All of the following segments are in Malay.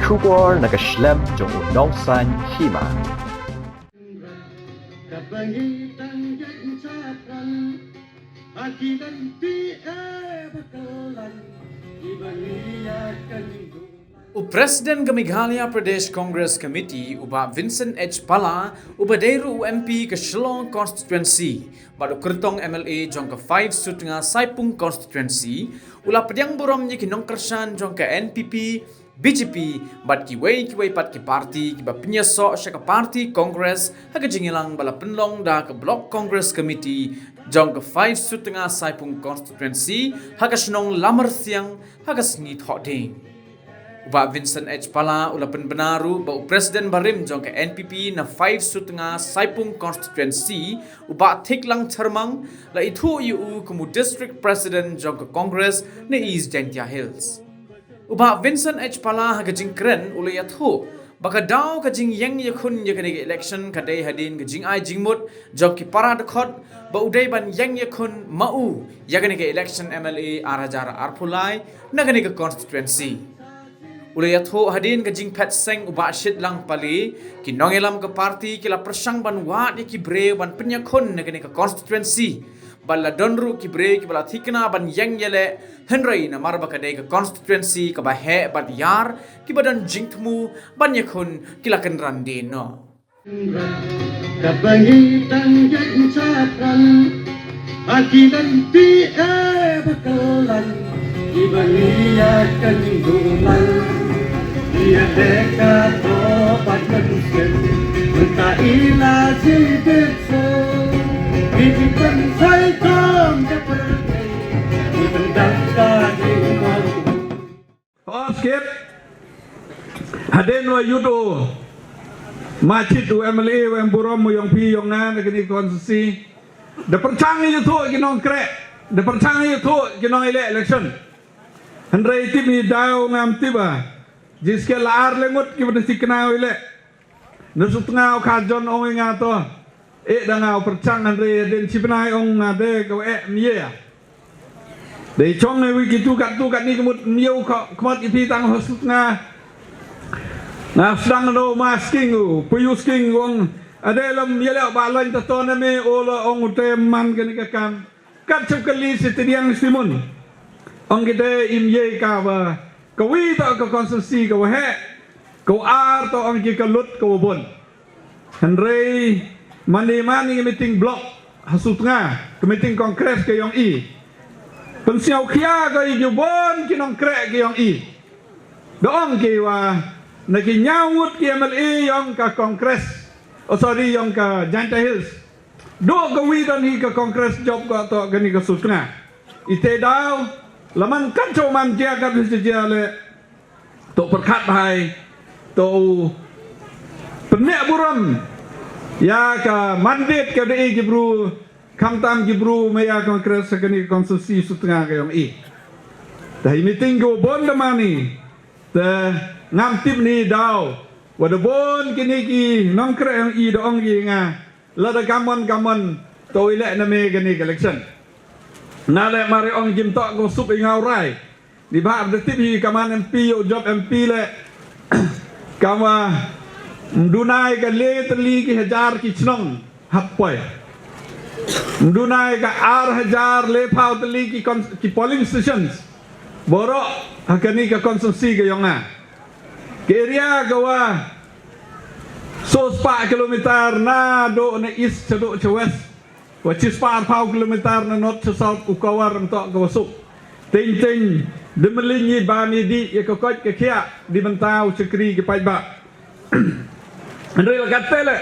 Shubor nagaslem jong unongsan hima. Presiden ke Meghalaya Pradesh Congress Committee uba Vincent H. Pala uba Deru UMP ke Shillong Constituency baru kertong MLA jong ke 5 Sutengah Saipung Constituency ula pediang buram ki nongkersan jong ke NPP BJP bat kiwei pat ki parti ki ba penyesok syaka parti Congress haga jingilang bala penlong da ke Block Congress Committee jong ke 5 Sutengah Saipung Constituency haga senong lamar siang haga sengit hotding. Uba Vincent H. Pala ula penbenaru bau Presiden Barim jong ke NPP na 5 Sutengah Saipung Constituency uba Thiklang Cermang la itu iu kumu District President jong ke Congress na East Jentia Hills. Uba Vincent H. Pala haga jing keren ula yathu baka daw ka jing yang yakun yakane election kadai hadin ka jing ai jingmut jong ki para dekhot ba udai ban yang yakun mau yakane election MLA Arajara Arpulai nagane ka constituency. Ulay atho hadin ka jing pet seng uba shit lang pali ki nongelam ka parti kila persang ban wat ki bre ban penyakon na ka constituency bala donru ki bre ki bala thikna ban yang yele henry na marba ka dai ka constituency ka ba he bat yar ki badan jing thmu ban yakon kila kan rande no ka bangi tang yak chapran akidan ti e bakalan ibani akan dulan dia dekat obat manusia Mereka ilah jidat so Hidupan saya kom seperti Dipendangkan di mau Skip Haden wa yudo Macit u MLA wa burom mu yong pi yong na kini konstitusi Da percang itu kinong krek Da percang itu kinong election Handrai tip ni daw ngam tiba Jiske laar lengut ki benda sikna ile. Nusuk ngau kajon ong ngato. Da ngau percang andre den sipnai ong ngade ko miye. Dei chong ne wi tu kat ni kemut miu ko kemut ipi tang hosut nga. Na sedang no masking u puyusking ong ade lam yele balon ta ton me ola ong te man kan kan. Kat chukali sitiang simun. Ong gede imye ka ba Kawi to ka konstitusi ka wahe Kau ar to ang kikalut ka wabon Henry Mani meeting block Hasut nga Meeting kongres ka yung i Pensiyaw kya ka yubon Kinong krek ka yung i Doon kiwa Nakinyawut ki MLA yung ka kongres yung ka Janta Hills Do kawi don hi ka kongres job ka to gani ka sut nga Ite daw Laman kacau man dia kat sedia le tok perkat hai to penek buram ya ka mandate ka dei gibru kamtam gibru maya kongres sekani konstitusi sutengah ka yang i dai meeting go bon damani te ngam tip ni daw wada bon kini ki nongkre yang i doong gi nga lada gamon to ile na me gani election Nale mari ong jim tok go sup ingau rai. Di bahab detik hi kaman MP yo job MP le. Kama mdunai ka le teli ki hajar ki chnong hapoi. Mdunai ka hajar le pau teli ki polling stations. Borok hakani ka konsumsi ka yonga. Ke area ka wa so 4 kilometer na do na east do west. Wachis par pau kilometer na not sa south ukawar untuk ke wasuk. Ting demelingi bani di ya kokot ke kia di mentau sekri ke pajba. Andrei katele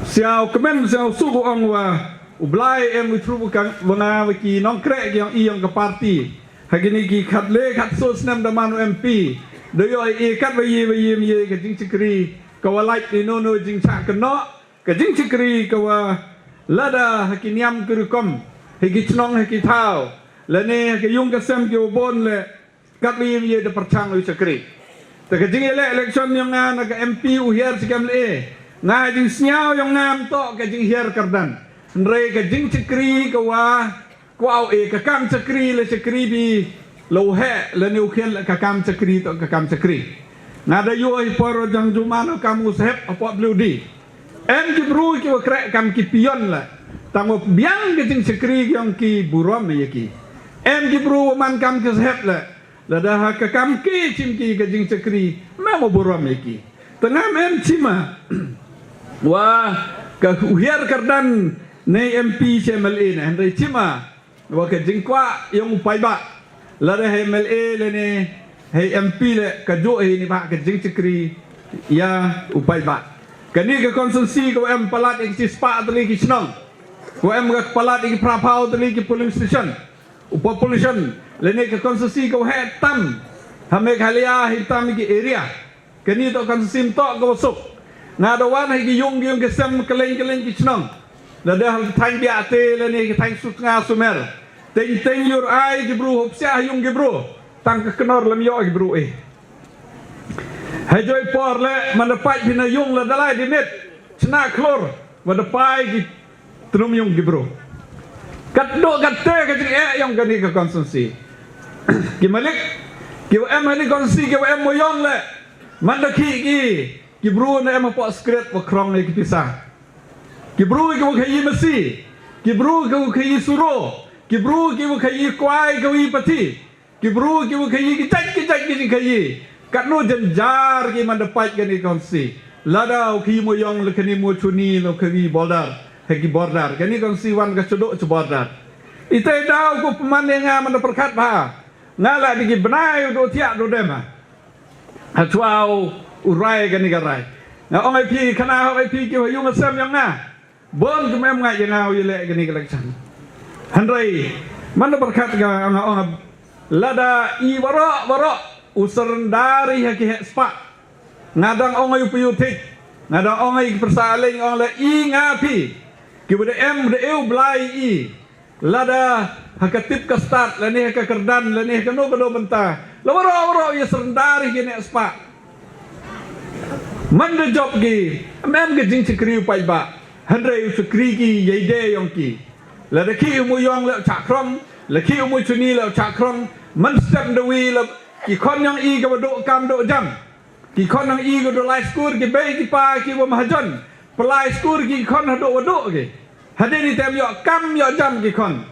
siau kemen siau suku ong wa ublai em utru kang wana ki nongkrek yang i yang ke parti. Hagini ki khatle khat sos nam da manu MP. Doyo i kat bayi ye ke jing sekri kawalai ni no jing sa keno ke jing sekri kawa Lada hakiniam kurukom hikichnong hikithau lene hakiyung kasem ki ubon le katli ye de perchang u sekri ta ka jing election yang nga naga MP u hier sikam le nga jing snyao yang ngam to ka jing hier kardan nre ka jing sekri ka wa kwao e ka kam sekri le sekri bi lo he le ne u khen ka kam sekri to ka kam sekri ngada yu ai poro jang jumano kamu sehep apa blue di em ki bru ki krek kam ki pion la tamo biang ke jing sekri yang ki burom ye ki em ki bru man kam ki sehep la dah ka kam ki chim ki ke jing sekri me mo burom ye ki tengah em cima wa ka huiar kardan nei MP CMLA na hendai cima wa ke jing kwa yang upai ba la dah MLA le ne hey MP le ka jo ni ba ke jing sekri ya upai ba kani ke konsumsi ko em palat ik si spa tali ki snong ko em ga palat ik prapau tali ki polling station population lene ke konsumsi ko he tam hame khalia hitam ki area kani to konsumsi to ko sok ngadawan hi yung ke sem keleng ki snong la dah thang bia te lene ke thang sutnga sumer teng your ai ki bru hopsia yung ki bru tang ke kenor lam yo ki bru Hajoi por le mendapat bina yung la dalai di net cina klor mendapat ki trum yung gibro kat do kat te ke jing yang gani ke konsumsi ki malik ki em hani konsumsi ki em moyong le mandaki ki bro na em po skret po krong le ki pisah ki bro ki mo khayi mesi ki bro ki mo khayi suro ki bro ki mo khayi kwai ki pati ki bro ki mo khayi ki jaj ki khayi kat no janjar ki mendapat gani konsumsi ladau ki mo yong le kani mo chuni lo kani bordar hegi bordar kani konsumsi wan ka cedok ce bordar ite dau ko pemandenga men perkat ba ngala di benai do tiak do dema atwau urai kani garai na ong pi kana ong pi ki yung asam yang na bon ke mem ngai yang au yele kani kalaksan handrai men perkat ga ong lada I waro usaran dari haki spa ngadang ongai puyutik ngadang ongai persaling oleh I ngapi kibada em de eu blai I lada hakatip ka start lani ka kerdan lani ka no kado benta lawaro ya serandari kene spa mande job gi mem ge jing sekri pai ba handrai sekri ki yede yong ki lada ki mu yong le chakrom la ki mu chuni le chakrom man step the wheel ki kon yang I ka do kam do jam ki kon yang I ka do lai skur ki bei ki pa ki wa mahajon pelai skur ki kon do ki hadeni tem yo kam yo jam ki kon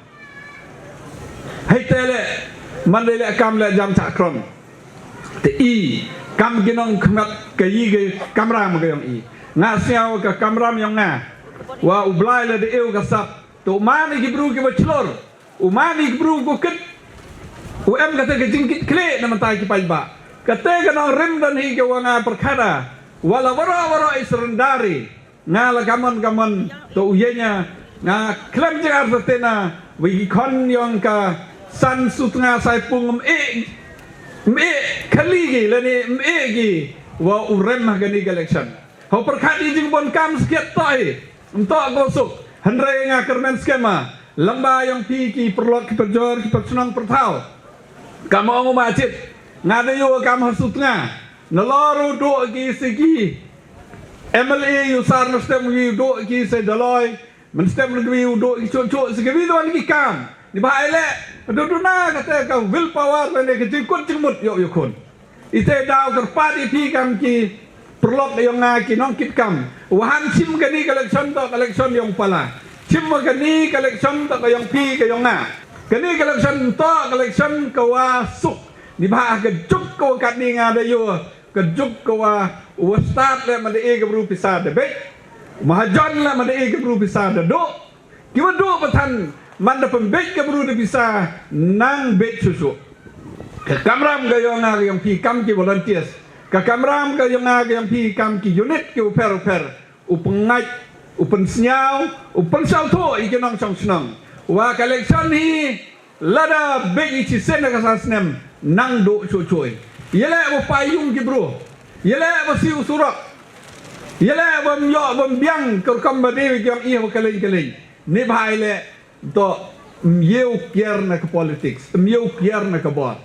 hai tele man le kam le jam chakrom te I kam ki nong khamat ka I ke kamera ma ka yang I nga siao ka kamera yang nga wa ublai le de eu ka sap to mani ki bru ki wa chlor umani ki bru ko kit UM kata ke jingkit kle na mantai ki paiba kata ke nang rem dan hi ke wanga perkara wala wara isrendari ngala gamon to uyenya nga klem jangar tetena wi kon yang ka san sutnga sai pung me kali gi lani me gi wa urem ha gani election ho perkati jing bon kam skiat toi untuk gosuk handre nga kermen skema lamba yang pi ki perlot ki perjor ki persunang pertau kamu ang masjid ngada yo kam hasutnga nalaro do ki segi MLA yu sar no stem yu do ki se daloi men stem no yu do ki cho segi do an ki kam ni ba ele do na kata ka will power le ke jikut jimut yo kon ite daw ker padi pi kam ki perlok yo nga ki nong kit kam wahan sim gani collection yung pala sim gani collection to yung pi ka yung nga kani collection to collection kawa suk ni ba ka juk ko kat ni nga da yo ka juk kawa wa start le man de ga bru pisada be mahajon la man de ga bru pisada do kiwa do patan man da pembek ga bru de bisa nang be susu ka kamram ga yo nga yang pi kam ki volunteers ka kamram ga yo nga yang pi kam ki unit ki per upengai upen snyau upen salto ikenong chong snong wa collection hi lada begi ci sen ka sasnem nang do choy yele bo payung ki bro yele bo si usurak yele bo yo bo biang ko kam bade ki I ho kaleng ne bhai le to yeu kier na ka politics yeu kier na ka bor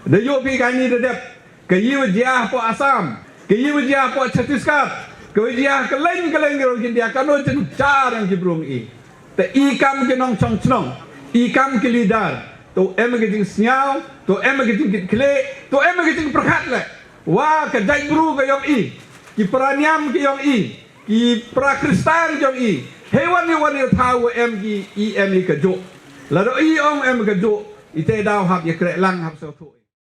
de yo pi ka ni de dep ka yiu dia po Assam ka yiu dia po Chhattisgarh ka dia kaleng ro ki dia ka no chen char ang ki brung I te I kam ki nong chong chnong I kam ki lidar to em ke jing snyau to em ke jing kit kle to em ke jing prakhat le Wah kejai guru ke yong i, ki peranyam ke yong i, ki prakristan ke yong i. Hewan yang tahu em ke jo. Lalu i om em ke jo. Ite daw hap ye krek lang hap so tu.